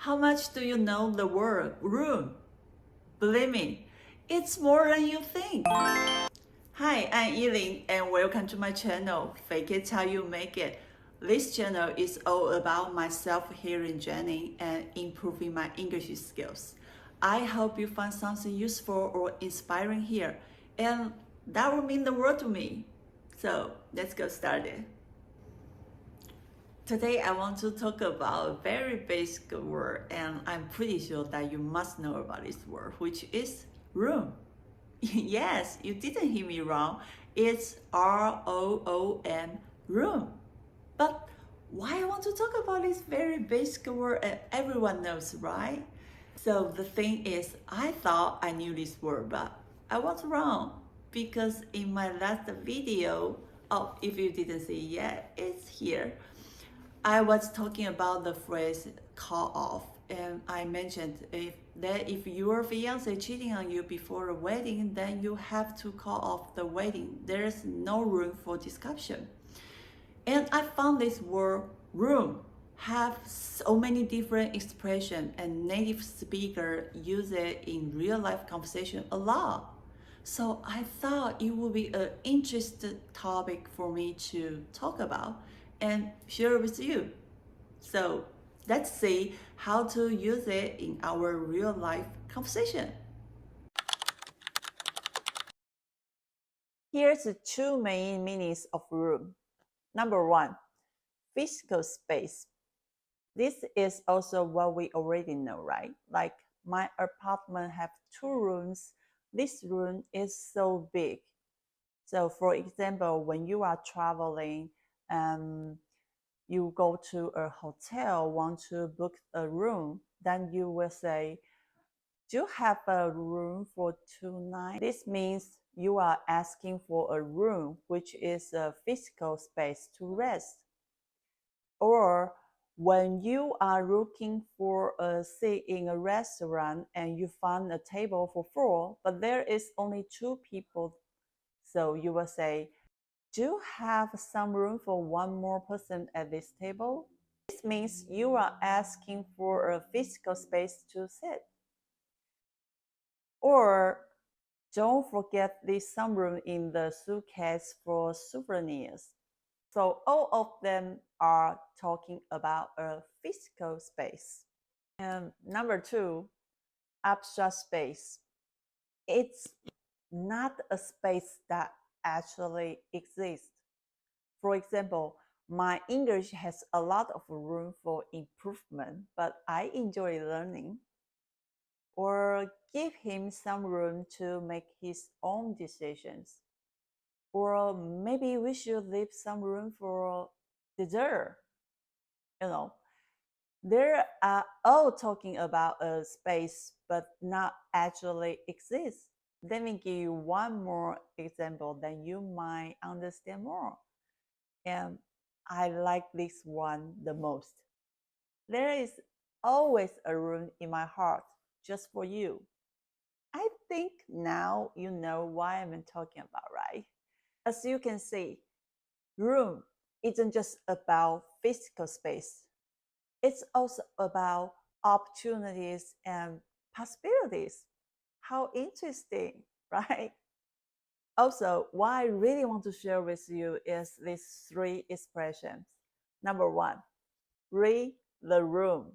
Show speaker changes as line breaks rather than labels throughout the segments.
How much do you know the word room? Believe me, it's more than you think. Hi, I'm Eileen and welcome to my channel, Fake It How You Make It. This channel is all about my self-healing journey and improving my English skills. I hope you find something useful or inspiring here, and that will mean the world to me. So let's get started. Today I want to talk about a very basic word, and I'm pretty sure that you must know about this word, which is room. Yes, you didn't hear me wrong. It's ROOM, room. But why I want to talk about this very basic word and everyone knows, right? So the thing is, I thought I knew this word, but I was wrong because in my last video, oh, if you didn't see it yet, it's here. I was talking about the phrase call off, and I mentioned if your fiance cheating on you before the wedding, then you have to call off the wedding. There's no room for discussion. And I found this word room have so many different expressions, and native speaker use it in real life conversation a lot. So I thought it would be an interesting topic for me to talk about and share with you. So let's see how to use it in our real life conversation. Here's the two main meanings of room. Number one, physical space. This is also what we already know, right? Like my apartment have two rooms. This room is so big. So for example, when you are traveling, you go to a hotel, want to book a room, then you will say, do you have a room for 2 nights? This means you are asking for a room, which is a physical space to rest. Or when you are looking for a seat in a restaurant and you find a table for four, but there is only two people, so you will say, do you have some room for one more person at this table? This means you are asking for a physical space to sit. Or don't forget this some room in the suitcase for souvenirs. So all of them are talking about a physical space. And number two, abstract space. It's not a space that actually exists. For example, my English has a lot of room for improvement, but I enjoy learning. Or give him some room to make his own decisions. Or maybe we should leave some room for dessert. You know, they are all talking about a space but not actually exist. Let me give you one more example, then you might understand more. And I like this one the most. There is always a room in my heart just for you. I think now you know what I'm talking about, right? As you can see, room isn't just about physical space. It's also about opportunities and possibilities. How interesting, right? Also, what I really want to share with you is these three expressions. Number one, read the room.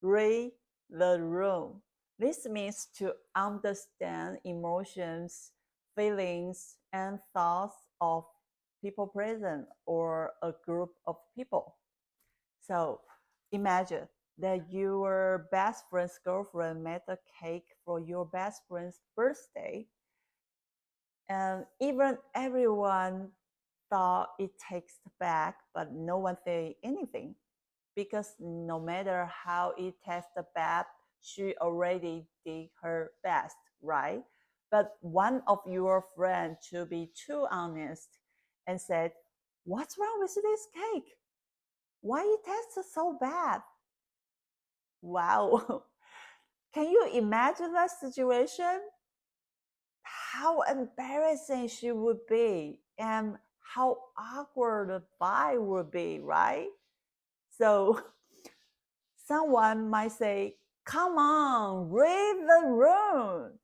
Read the room. This means to understand emotions, feelings, and thoughts of people present or a group of people. So imagine that your best friend's girlfriend made a cake for your best friend's birthday, and even everyone thought it tastes bad, but no one said anything because no matter how it tasted bad, she already did her best, right? But one of your friends, to be too honest, and said, "What's wrong with this cake? Why it tastes so bad?" Wow. Can you imagine that situation? How embarrassing she would be and how awkward the vibe would be, right? So Someone might say, "Come on, read the room."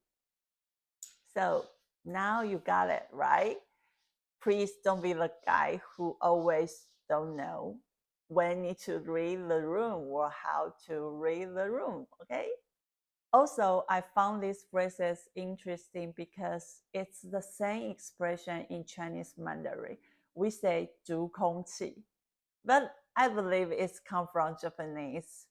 So now you got it, right? Please don't be the guy who always don't know when to read the room or how to read the room, okay? Also, I found these phrases interesting because it's the same expression in Chinese Mandarin. We say 读空气, but I believe it's come from Japanese.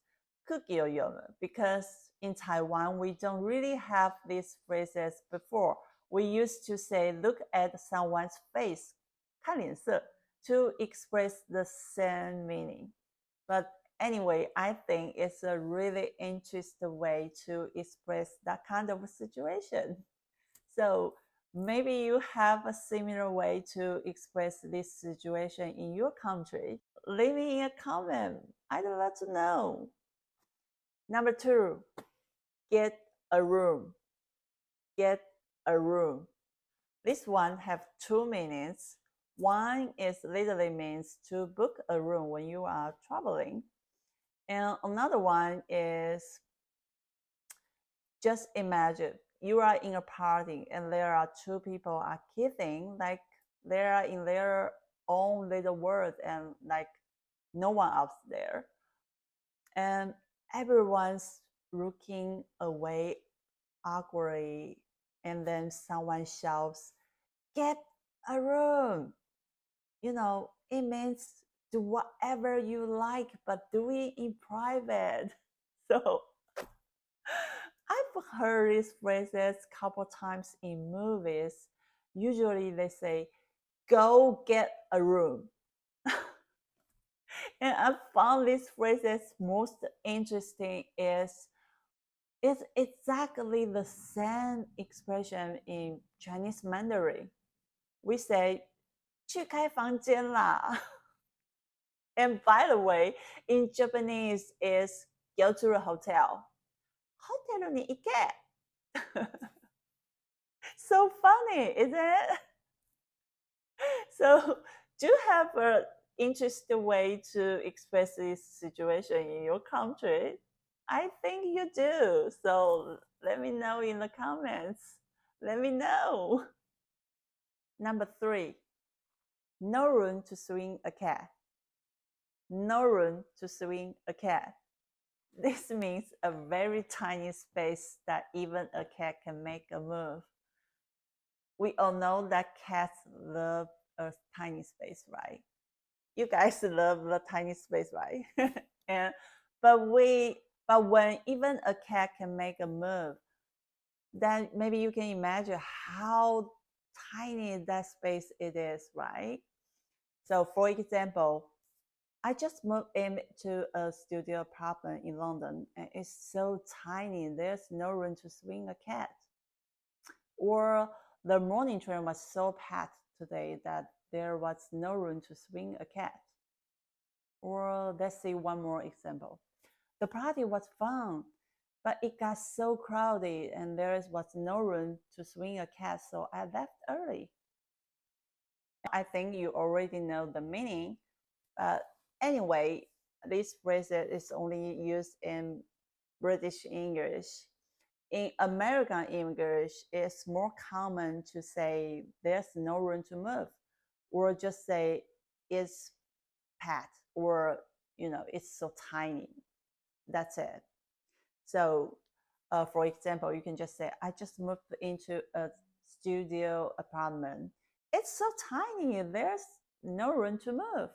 空気を読む, because in Taiwan, we don't really have these phrases before. We used to say, look at someone's face, 看脸色, to express the same meaning. But anyway, I think it's a really interesting way to express that kind of situation. So maybe you have a similar way to express this situation in your country. Leave me a comment. I'd love to know. Number 2, get a room. Get a room. This one have 2 meanings. One is literally means to book a room when you are traveling. And another one is just imagine you are in a party and there are 2 people are kissing, like they are in their own little world and like no one else there. And everyone's looking away awkwardly, and then someone shouts, "Get a room." You know, it means do whatever you like, but do it in private. So I've heard these phrases a couple times in movies. Usually they say, "Go get a room." And I found these phrases most interesting is it's exactly the same expression in Chinese Mandarin. We say 去开房间啦. And by the way, in Japanese is go to a hotel. Hotel に行け. So funny, isn't it? So do you have an interesting way to express this situation in your country? I think you do. So let me know in the comments. Let me know. Number 3, no room to swing a cat. No room to swing a cat. This means a very tiny space that even a cat can make a move. We all know that cats love a tiny space, right? You guys love the tiny space, right? and but when even a cat can make a move, then maybe you can imagine how tiny that space it is, right? So for example, I just moved into a studio apartment in London and it's so tiny, there's no room to swing a cat. Or the morning train was so packed today that there was no room to swing a cat. Or let's see one more example. The party was fun, but it got so crowded and there was no room to swing a cat, so I left early. I think you already know the meaning, but anyway, this phrase is only used in British English. In American English, it's more common to say there's no room to move, or just say it's packed, or it's so tiny. That's it. So, for example, you can just say, "I just moved into a studio apartment. It's so tiny. There's no room to move."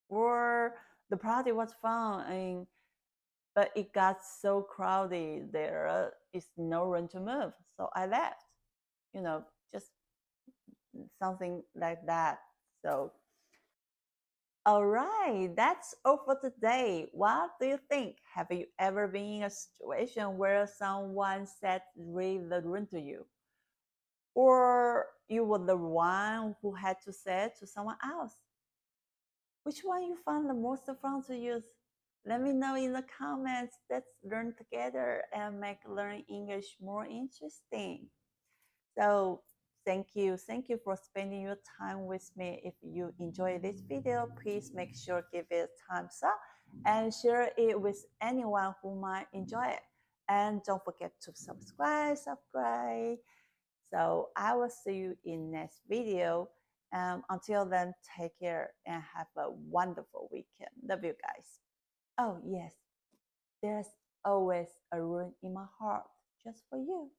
Or the party was fun, but it got so crowded. There is no room to move, so I left. Just something like that. So, all right, that's all for today. What do you think? Have you ever been in a situation where someone said read the room to you? Or you were the one who had to say it to someone else? Which one you found the most fun to use? Let me know in the comments. Let's learn together and make learning English more interesting. So thank you for spending your time with me. If you enjoy this video, please make sure give it a thumbs up and share it with anyone who might enjoy it. And don't forget to subscribe. So I will see you in next video. Until then, take care and have a wonderful weekend. Love you guys. Oh yes, there's always a room in my heart just for you.